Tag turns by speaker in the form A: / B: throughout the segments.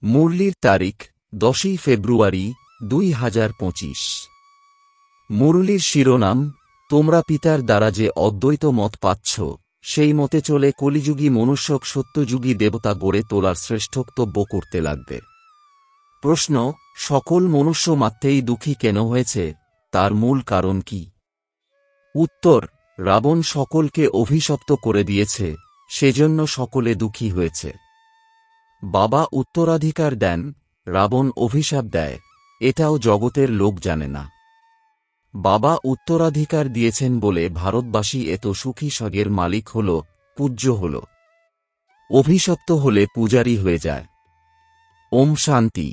A: মুরলির তারিখ 10ই ফেব্রুয়ারি 2025। মুরলির শিরোনাম, তোমরা পিতার দ্বারা যে অদ্বৈত মত পাচ্ছ সেই মতে চলে কলিযুগী মনুষ্যক সত্যযুগী দেবতা গড়ে তোলার শ্রেষ্ঠত্ব করতে লাগবে। প্রশ্ন, সকল মনুষ্য মাত্রেই দুঃখী কেন হয়েছে, তার মূল কারণ কি? উত্তর, রাবণ সকলকে অভিশপ্ত করে দিয়েছে, সেজন্য সকলে দুঃখী হয়েছে। বাবা উত্তরাধিকার দেন, রাবণ অভিশাপ দেয়, এটাও জগতের লোক জানে না। বাবা উত্তরাধিকার দিয়েছেন বলে ভারতবাসী এত সুখী স্বর্গের মালিক হল, পূজ্য হল। অভিশপ্ত হলে পূজারী হয়ে যায়। ওম শান্তি।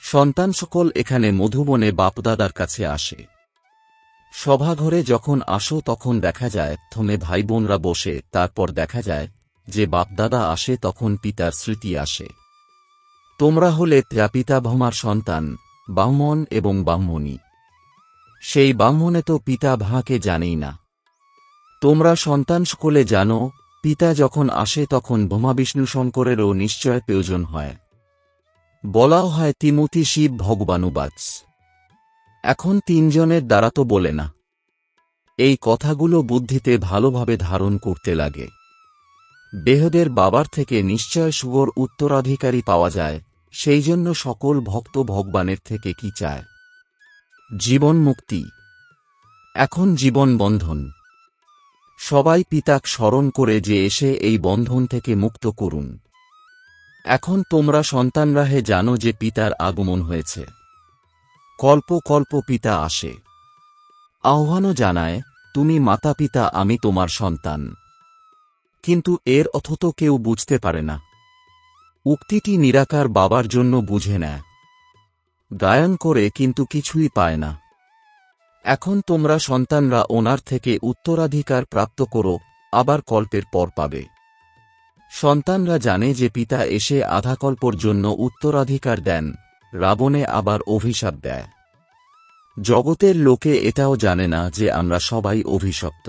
A: সন্তান সকল এখানে মধুবনে বাপদাদার কাছে আসে। সভাঘরে যখন আসো তখন দেখা যায় থমে ভাই বোনরা বসে, তারপর দেখা যায় যে বাপদাদা আসে তখন পিতার স্মৃতি আসে। তোমরা হলে ত্রাপিতাভমার সন্তান, ব্রাহ্মণ এবং ব্রাহ্মণী। সেই ব্রাহ্মণে তো পিতা ভাঁকে জানেই না। তোমরা সন্তান সকলে জানো, পিতা যখন আসে তখন ব্রহ্মা বিষ্ণু শঙ্করেরও নিশ্চয় প্রয়োজন হয়। বলাও হয় তিমুতি শিব ভগবানুবাচ। এখন তিনজনের দ্বারা তো বলে না। এই কথাগুলো বুদ্ধিতে ভালোভাবে ধারণ করতে লাগে। দেহদের বাবার থেকে নিশ্চয় শুভর উত্তরাধিকারী পাওয়া যায়, সেই জন্য সকল ভক্ত ভগবানের থেকে কি চায়? জীবন মুক্তি। এখন জীবন বন্ধন। সবাই পিতাক স্মরণ করে যে এসে এই বন্ধন থেকে মুক্ত করুন। এখন তোমরা সন্তানরাহে জানো যে পিতার আগমন হয়েছে। কল্প কল্প পিতা আসে। আহ্বানও জানায়, তুমি মাতা পিতা, আমি তোমার সন্তান। কিন্তু এর অর্থ তো কেউ বুঝতে পারে না। উক্তিটি নিরাকার বাবার জন্য বুঝে নেয়। গায়ন করে কিন্তু কিছুই পায় না। এখন তোমরা সন্তানরা ওনার থেকে উত্তরাধিকার প্রাপ্ত করো, আবার কল্পের পর পাবে। সন্তানরা জানে যে পিতা এসে আধাকল্পর জন্য উত্তরাধিকার দেন, রাবণে আবার অভিশাপ দেয়। জগতের লোকে এটাও জানে না যে আমরা সবাই অভিশপ্ত।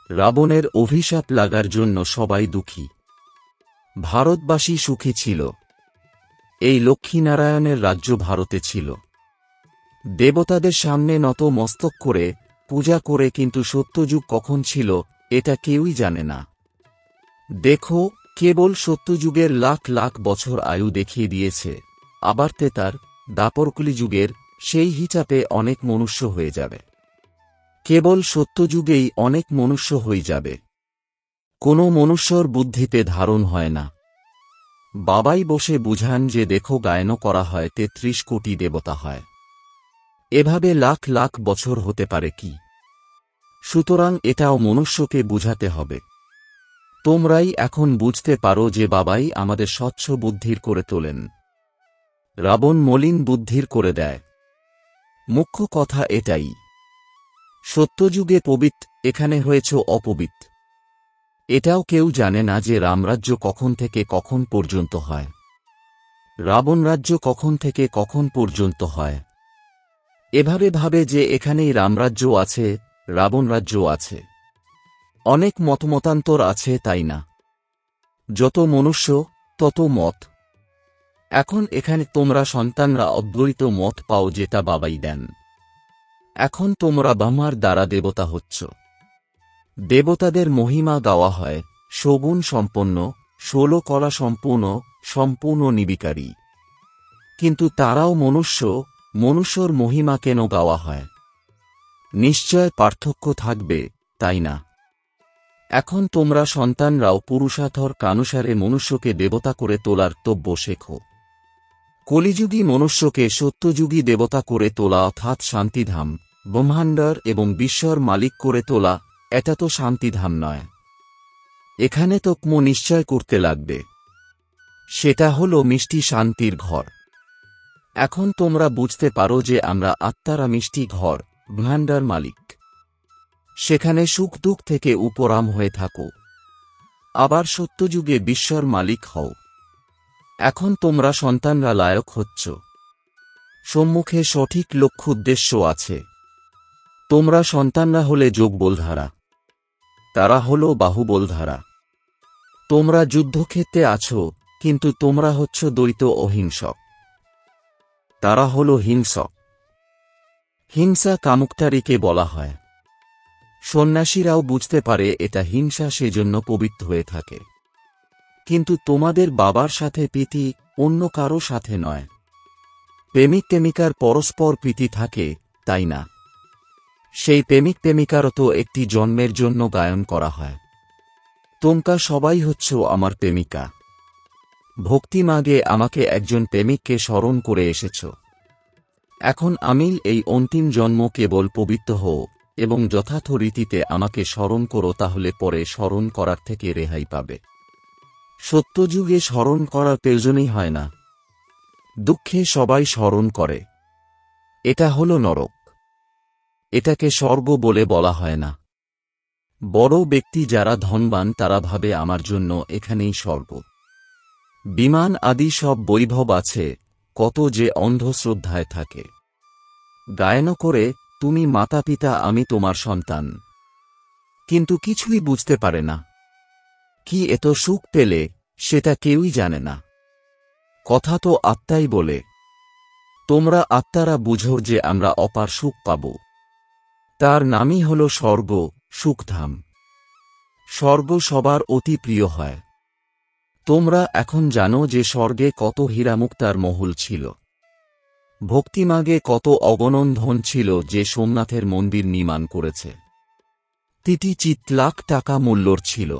A: রাবণের অভিশাপ লাগার জন্য সবাই দুঃখী। ভারতবাসী সুখী ছিল। এই লক্ষ্মীনারায়ণের রাজ্য ভারতে ছিল। দেবতাদের সামনে নত মস্তক করে পূজা করে, কিন্তু সত্যযুগ কখন ছিল এটা কেউই জানে না। দেখো, কেবল সত্যযুগের লাখ লাখ বছর আয়ু দেখিয়ে দিয়েছে, আবার তেতার দাপরকলি যুগের সেই হিসাবে অনেক মনুষ্য হয়ে যাবে। কেবল সত্যযুগেই অনেক মনুষ্য হয়ে যাবে। কোনো মনুষ্যর বুদ্ধিতে ধারণ হয় না। বাবাই বসে বুঝান যে দেখো, গায়ন করা হয় ৩৩ কোটি দেবতা হয়। এভাবে লাখ লাখ বছর হতে পারে কি? সুতরাং এটাও মনুষ্যকে বুঝাতে হবে। তোমরাই এখন বুঝতে পারো যে বাবাই আমাদের স্বচ্ছ বুদ্ধির করে তোলেন। রাবণ মলিন বুদ্ধির করে দেয়। মুখ্য কথা এটাই। সত্যযুগে পবিত্র, এখানে হয়েছে অপবিত্র। এটাও কেউ জানে না যে রামরাজ্য কখন থেকে কখন পর্যন্ত হয়, রাবণ রাজ্য কখন থেকে কখন পর্যন্ত হয়। এভাবে ভাবে যে এখানেই রামরাজ্য আছে, রাবণ রাজ্য আছে। অনেক মতমতান্তর আছে, তাই না? যত মনুষ্য তত মত। এখন এখানে তোমরা সন্তানরা অদ্বৈত মত পাও, যেটা বাবাই দেন। এখন তোমরা ব্রহ্মার দ্বারা দেবতা হচ্ছ। দেবতাদের মহিমা গাওয়া হয়, সগুণ সম্পন্ন, 16 কলা সম্পূর্ণ, সম্পূর্ণ নিবিকারী। কিন্তু তারাও মনুষ্য, মনুষ্যর মহিমা কেন গাওয়া হয়? নিশ্চয় পার্থক্য থাকবে, তাই না? এখন তোমরা সন্তানরাও পুরুষার্থর কানুসারে মনুষ্যকে দেবতা করে তোলার তব্য শেখো। কলিযুগী মনুষ্যকে সত্যযুগী দেবতা করে তোলা অর্থাৎ শান্তিধাম, ব্রহ্মাণ্ডর এবং বিশ্বর মালিক করে তোলা, এটা তো শান্তিধাম নয়। এখানে তো নিশ্চয় করতে লাগবে। সেটা হলো মিষ্টি শান্তির ঘর। এখন তোমরা বুঝতে পারো যে আমরা আত্মারা মিষ্টি ঘর, ব্রহ্মাণ্ডর মালিক। সেখানে সুখ দুঃখ থেকে উপরাম হয়ে থাকো। আবার সত্যযুগে বিশ্বর মালিক হও। এখন তোমরা সন্তানরা লায়ক হচ্ছ। সম্মুখে সঠিক লক্ষ্য উদ্দেশ্য আছে। তোমরা সন্তানরা হলে যোগবলধারা, তারা হল বাহুবলধারা। তোমরা যুদ্ধক্ষেত্রে আছো, কিন্তু তোমরা হচ্ছ দ্বৈত অহিংসক। তারা হল হিংসক। হিংসা কামুকতারিকে বলা হয়। সন্ন্যাসীরাও বুঝতে পারে এটা হিংসা, সেজন্য পবিত্র হয়ে থাকে। কিন্তু তোমাদের বাবার সাথে প্রীতি, অন্য কারো সাথে নয়। প্রেমিক প্রেমিকার পরস্পর প্রীতি থাকে, তাই না? সেই প্রেমিক প্রেমিকারও তো একটি জন্মের জন্য গায়ন করা হয়। তোমরা সবাই হচ্ছ আমার প্রেমিকা। ভক্তিমার্গে আমাকে একজন প্রেমিককে স্মরণ করে এসেছ। এখন আমি এই অন্তিম জন্ম কেবল পবিত্র হও এবং যথার্থ রীতিতে আমাকে স্মরণ করো, তাহলে পরে স্মরণ করার থেকে রেহাই পাবে। সত্যযুগে স্মরণ করার প্রয়োজনই হয় না। দুঃখে সবাই স্মরণ করে। এটা হল নরক। এটাকে স্বর্গ বলে বলা হয় না। বড় ব্যক্তি যারা ধনবান তারা ভাবে আমার জন্য এখানেই স্বর্গ। বিমান আদি সব বৈভব আছে, কত যে অন্ধশ্রদ্ধায় থাকে। গায়ন করে তুমি মাতা পিতা, আমি তোমার সন্তান, কিন্তু কিছুই বুঝতে পারে না। কি এত সুখ পেলে সেটা কেউই জানে না। কথা তো আত্মাই বলে। তোমরা আত্মারা বুঝো যে আমরা অপার সুখ পাব। তার নামই হল স্বর্গ, সুখধাম। স্বর্গ সবার অতি প্রিয় হয়। তোমরা এখন জানো যে স্বর্গে কত হীরামুক্তার মহল ছিল। ভক্তিমার্গে কত অগণন ধন ছিল যে সোমনাথের মন্দির নির্মাণ করেছে। ৩০ লাখ টাকা মূল্যর ছিল।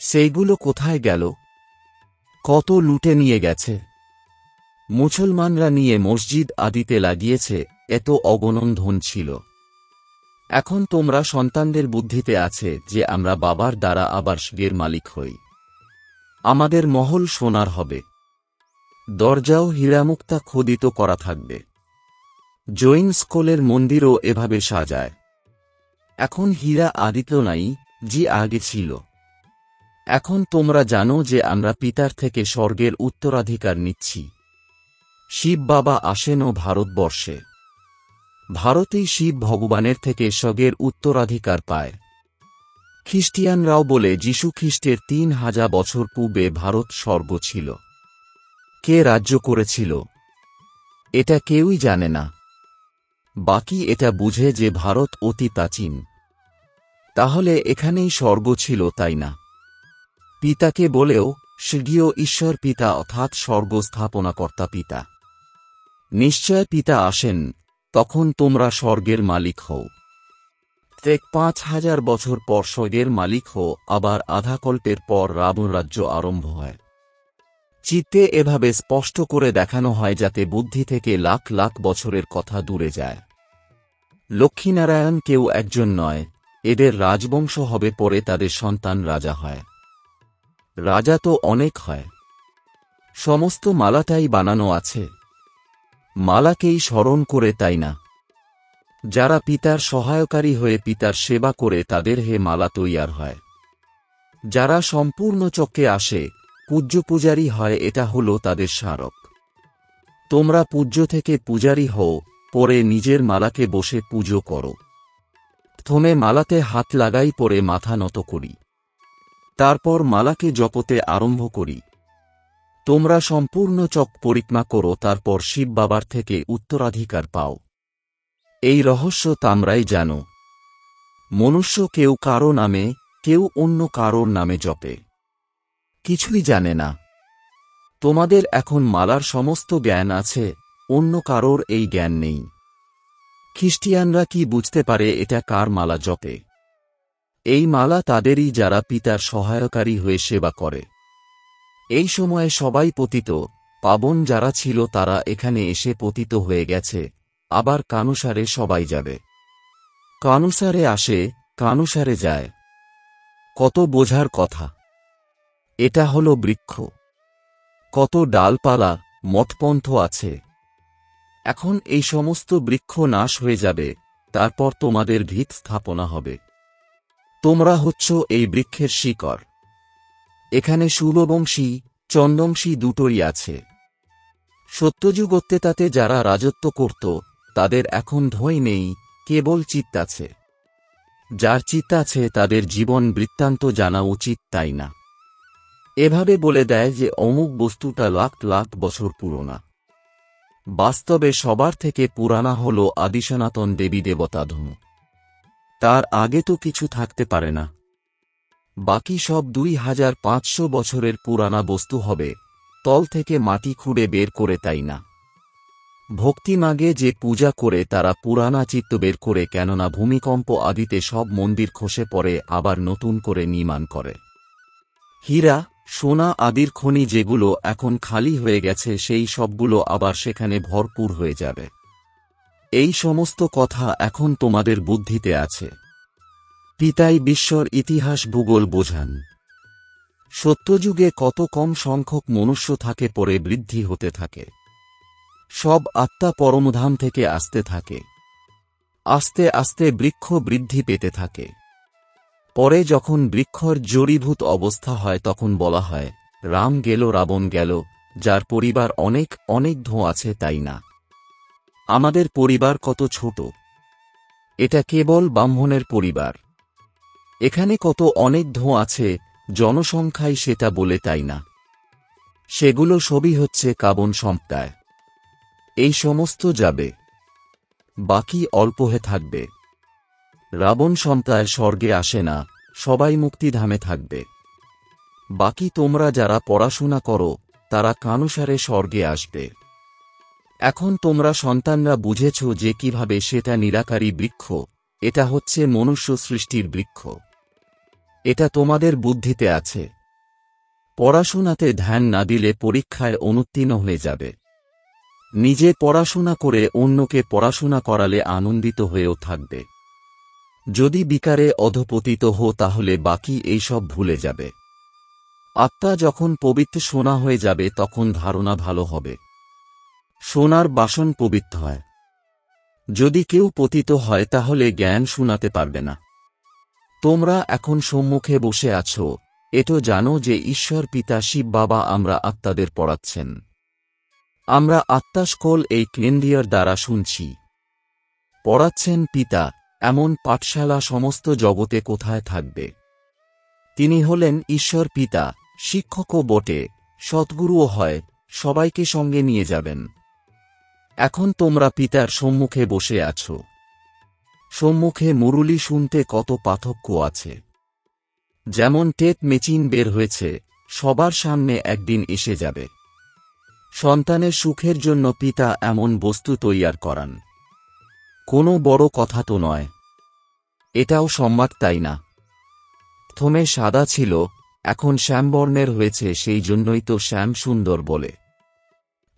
A: সেইগুলো কোথায় গেল? কত লুটে নিয়ে গেছে। মুসলমানরা নিয়ে মসজিদ আদিতে লাগিয়েছে, এত অগণন ধন ছিল। এখন তোমরা সন্তানদের বুদ্ধিতে আছে যে আমরা বাবার দ্বারা আবার স্বর্গের মালিক হই। আমাদের মহল সোনার হবে। দরজাও হীরামুক্তা খোদিত করা থাকবে। জৈন স্কুলের মন্দিরও এভাবে সাজায়। এখন হীরা আদিত নাই, যে আগে ছিল। এখন তোমরা জানো যে আমরা পিতার থেকে স্বর্গের উত্তরাধিকার নিচ্ছি। শিব বাবা আসেনও ভারতবর্ষে। ভারতেই শিব ভগবানের থেকে স্বর্গের উত্তরাধিকার পায়। খ্রিস্টিয়ানরাও বলে যীশু খ্রিস্টের ৩,০০০ বছর পূর্বে ভারত স্বর্গ ছিল। কে রাজ্য করেছিল এটা কেউই জানে না। বাকি এটা বুঝে যে ভারত অতি প্রাচীন। তাহলে এখানেই স্বর্গ ছিল, তাই না? পিতাকে বলেও স্বর্গীয় ঈশ্বর পিতা, অর্থাৎ স্বর্গ স্থাপনাকর্তা পিতা। নিশ্চয় পিতা আসেন, তখন তোমরা স্বর্গের মালিক হও। ৫,০০০ বছর পর স্বর্গের মালিক হও, আবার আধা কল্পের পর রাবণ রাজ্য আরম্ভ হয়। চিত্তে এভাবে স্পষ্ট করে দেখানো হয় যাতে বুদ্ধি থেকে লাখ লাখ বছরের কথা দূরে যায়। লক্ষ্মীনারায়ণ কেউ একজন নয়, এদের রাজবংশ হবে, পরে তাদের সন্তান রাজা হয়। রাজা তো অনেক হয়। সমস্ত মালাটাই বানানো আছে। মালাকেই স্মরণ করে, তাই না? যারা পিতার সহায়কারী হয়ে পিতার সেবা করে তাদের হে মালা তৈয়ার হয়। যারা সম্পূর্ণ চক্রে আসে, পূজ্য পূজারী হয়, এটা হলো তাদের স্মারক। তোমরা পূজ্য থেকে পূজারী হও, পরে নিজের মালাকে বসে পুজো করো। প্রথমে মালাতে হাত লাগাই, পরে মাথা নত করি। তারপর মালাকে জপতে আরম্ভ করি। তোমরা সম্পূর্ণ চক পরিক্রমা করো, তারপর শিব বাবার থেকে উত্তরাধিকার পাও। এই রহস্য তোমরাই জানো। মনুষ্য কেউ কারো নামে, কেউ অন্য কারোর নামে জপে, কিছুই জানে না। তোমাদের এখন মালার সমস্ত জ্ঞান আছে, অন্য কারোর এই জ্ঞান নেই। খ্রিস্টিয়ানরা কি বুঝতে পারে এটা কার মালা জপে? এই মালা তাদেরই যারা পিতার সহায়কারী হয়ে সেবা করে। এই সময়ে সবাই পতিত পাবন যারা ছিল তারা এখানে এসে পতিত হয়ে গেছে, আবার কানুসারে সবাই যাবে। কানুসারে আসে, কানুসারে যায়। কত বোঝার কথা। এটা হলো বৃক্ষ। কত ডালপালা, মঠপন্থ আছে। এখন এই সমস্ত বৃক্ষ নাশ হয়ে যাবে, তারপর তোমাদের ভিত স্থাপনা হবে। তোমরা হচ্ছ এই বৃক্ষের শিকড়। এখানে সূর্যবংশী, চন্দ্রবংশী দুটোই আছে। সত্যযুগোত্তেতাতে যারা রাজত্ব করত তাদের এখন ধৈ নেই, কেবল চিত্ত আছে। যার চিত্ত আছে তাদের জীবন বৃত্তান্ত জানা উচিত, তাই না? এভাবে বলে দেয় যে অমুক বস্তুটা লাখ লাখ বছর পুরোনা। বাস্তবে সবার থেকে পুরানা হল আদিসনাতন দেবী দেবতা ধনু। তার আগে তো কিছু থাকতে পারে না। বাকি সব 2500 বছরের পুরানা বস্তু হবে, তল থেকে মাটি খুঁড়ে বের করে, তাই না? ভক্তিমাগে যে পূজা করে তারা পুরানা চিত্ত বের করে, কেননা ভূমিকম্প আদিতে সব মন্দির খসে পড়ে, আবার নতুন করে নির্মাণ করে। হীরা, সোনা আদির খনি যেগুলো এখন খালি হয়ে গেছে, সেই সবগুলো আবার সেখানে ভরপুর হয়ে যাবে। এই সমস্ত কথা এখন তোমাদের বুদ্ধিতে আছে। পিতাই বিশ্বর ইতিহাস ভূগোল বোঝান। সত্যযুগে কত কম সংখ্যক মনুষ্য থাকে, পরে বৃদ্ধি হতে থাকে। সব আত্মা পরমধাম থেকে আসতে থাকে। আস্তে আস্তে বৃক্ষ বৃদ্ধি পেতে থাকে। পরে যখন বৃক্ষর জড়ীভূত অবস্থা হয়, তখন বলা হয় রাম গেল রাবণ গেল, যার পরিবার অনেক অনেক ধোঁ আছে, তাই না? আমাদের পরিবার কত ছোট, এটা কেবল ব্রাহ্মণের পরিবার। এখানে কত অনেক ধোঁ আছে, জনসংখ্যাই সেটা বলে, তাই না? সেগুলো সবই হচ্ছে কাবন সম্প্রদায়। এই সমস্ত যাবে, বাকি অল্প হয়ে থাকবে। রাবণ সম্প্রদায় স্বর্গে আসে না, সবাই মুক্তিধামে থাকবে। বাকি তোমরা যারা পড়াশোনা করো, তারা কানুসারে স্বর্গে আসবে। এখন তোমরা সন্তানরা বুঝেছ যে কিভাবে সেটা নিরাকারী বৃক্ষ, এটা হচ্ছে মনুষ্য সৃষ্টির বৃক্ষ। এটা তোমাদের বুদ্ধিতে আছে। পড়াশোনাতে ধ্যান না দিলে পরীক্ষায় অনুত্তীর্ণ হয়ে যাবে। নিজে পড়াশোনা করে অন্যকে পড়াশোনা করালে আনন্দিত হয়েও থাকবে। যদি বিকারে অধপতিত হো, তাহলে বাকি এইসব ভুলে যাবে। আত্মা যখন পবিত্র সোনা হয়ে যাবে, তখন ধারণা ভালো হবে। সোনার বাসন পবিত্র হয়। যদি কেউ পতিত হয়, তাহলে জ্ঞান শোনাতে পারবে না। তোমরা এখন সম্মুখে বসে আছো, এটো জানো যে ঈশ্বর পিতা শিব বাবা আমরা আত্মাদের পড়াচ্ছেন। আমরা আত্মাস্কল এই কেন্দ্রিয়র দ্বারা শুনছি। পড়াচ্ছেন পিতা, এমন পাঠশালা সমস্ত জগতে কোথায় থাকবে? তিনি হলেন ঈশ্বর পিতা, শিক্ষকও বটে, সদ্গুরুও হয়, সবাইকে সঙ্গে নিয়ে যাবেন। এখন তোমরা পিতার সম্মুখে বসে আছো। সম্মুখে মুরুলি শুনতে কত পার্থক্য আছে। যেমন টেপ মেচিন বের হয়েছে, সবার সামনে একদিন এসে যাবে। সন্তানের সুখের জন্য পিতা এমন বস্তু তৈয়ার করান। কোনো বড় কথা তো নয়। এটাও সম্মাদ, তাই না? প্রথমে সাদা ছিল, এখন শ্যামবর্ণের হয়েছে, সেই জন্যই তো শ্যাম সুন্দর বলে।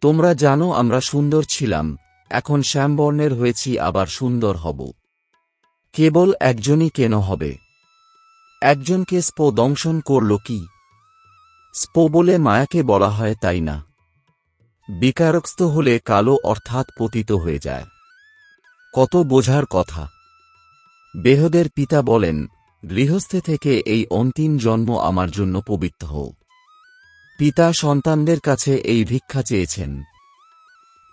A: তোমরা জানো আমরা সুন্দর ছিলাম, এখন শ্যামবর্ণের হয়েছি, আবার সুন্দর হব। কেবল একজনই কেন হবে? একজনকে স্প দংশন করল কি? স্প বলে মায়াকে বলা হয়, তাই না? বিকারস্থ হলে কালো অর্থাৎ পতিত হয়ে যায়। কত বোঝার কথা। বেহদের পিতা বলেন, গৃহস্থে থেকে এই অন্তিম জন্ম আমার জন্য পবিত্র হও। পিতা সন্তানদের কাছে এই ভিক্ষা চেয়েছেন,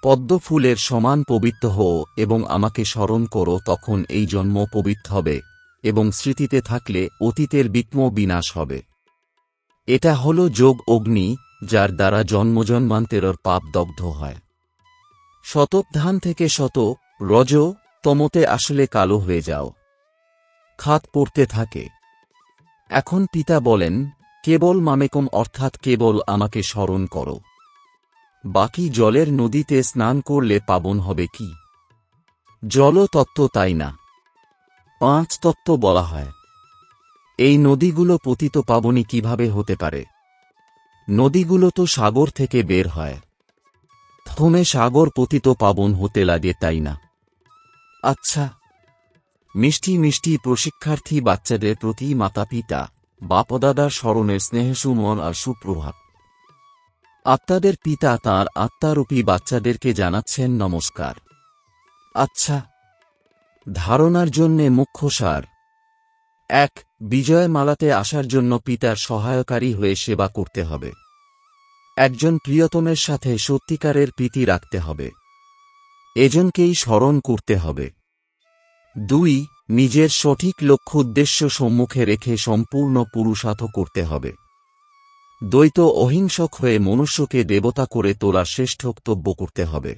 A: পদ্ম ফুলের সমান পবিত্র হও এবং আমাকে স্মরণ করো, তখন এই জন্ম পবিত্র হবে এবং স্মৃতিতে থাকলে অতীতের বিক্ম বিনাশ হবে। এটা হল যোগ অগ্নি, যার দ্বারা জন্মজন্মান্তরের পাপ দগ্ধ হয়। শতক ধান থেকে শত রজ তমতে আসলে কালো হয়ে যাও, খাত পড়তে থাকে। এখন পিতা বলেন, কেবল মামেকম অর্থাৎ কেবল আমাকে স্মরণ করো। বাকি জলের নদীতে স্নান করলে পাবন হবে কি? জল তত্ত্ব, তাই না? 5 তত্ত্ব বলা হয়। এই নদীগুলো পতিত পাবনী কিভাবে হতে পারে? নদীগুলো তো সাগর থেকে বের হয়। প্রথমে সাগর পতিত পাবন হতে লাগে, তাই না? আচ্ছা, মিষ্টি মিষ্টি প্রশিক্ষার্থী বাচ্চাদের প্রতি মাতা পিতা বাপদাদার স্মরণের স্নেহসুমন আর সুপ্রভাত। আত্মাদের পিতা তাঁর আত্মারূপী বাচ্চাদেরকে জানাচ্ছেন নমস্কার। আচ্ছা, ধারণার জন্যে মুখ্য সার 1. বিজয় মালাতে আসার জন্য পিতার সহায়কারী হয়ে সেবা করতে হবে। একজন প্রিয়তমের সাথে সত্যিকারের প্রীতি রাখতে হবে। এজনকেই স্মরণ করতে হবে। 2. নিজের সঠিক লক্ষ্য উদ্দেশ্য সম্মুখে রেখে সম্পূর্ণ পুরুষার্থ করতে হবে। দ্বৈত অহিংসক হয়ে মনুষ্যকে দেবতা করে তোলার শ্রেষ্ঠোক্তব্য করতে হবে।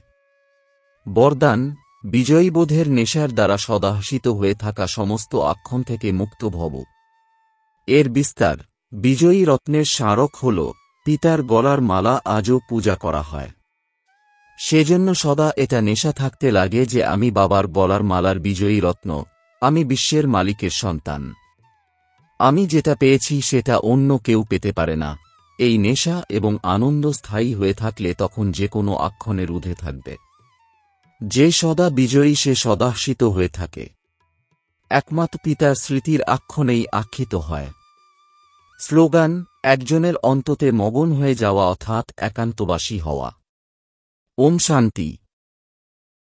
A: বরদান, বিজয়ীবোধের নেশার দ্বারা সদাহসিত হয়ে থাকা সমস্ত আক্ষণ থেকে মুক্ত ভব। এর বিস্তার, বিজয়ী রত্নের স্মারক হল পিতার গলার মালা আজও পূজা করা হয়। সেজন্য সদা এটা নেশা থাকতে লাগে যে আমি বাবার গলার মালার বিজয়ী রত্ন, আমি বিশ্বের মালিকের সন্তান। আমি যেটা পেয়েছি সেটা অন্য কেউ পেতে পারে না। এই নেশা এবং আনন্দ স্থায়ী হয়ে থাকলে তখন যে কোনো আক্ষণের ঊর্ধ্বে থাকবে। যে সদা বিজয়ী সে সদাহসিত হয়ে থাকে। একমাত্র পিতার স্মৃতির আক্ষণেই আক্ষিত হয়। স্লোগান, একজনের অন্ততে মগন হয়ে যাওয়া অর্থাৎ একান্তবাসী হওয়া। ওম শান্তি।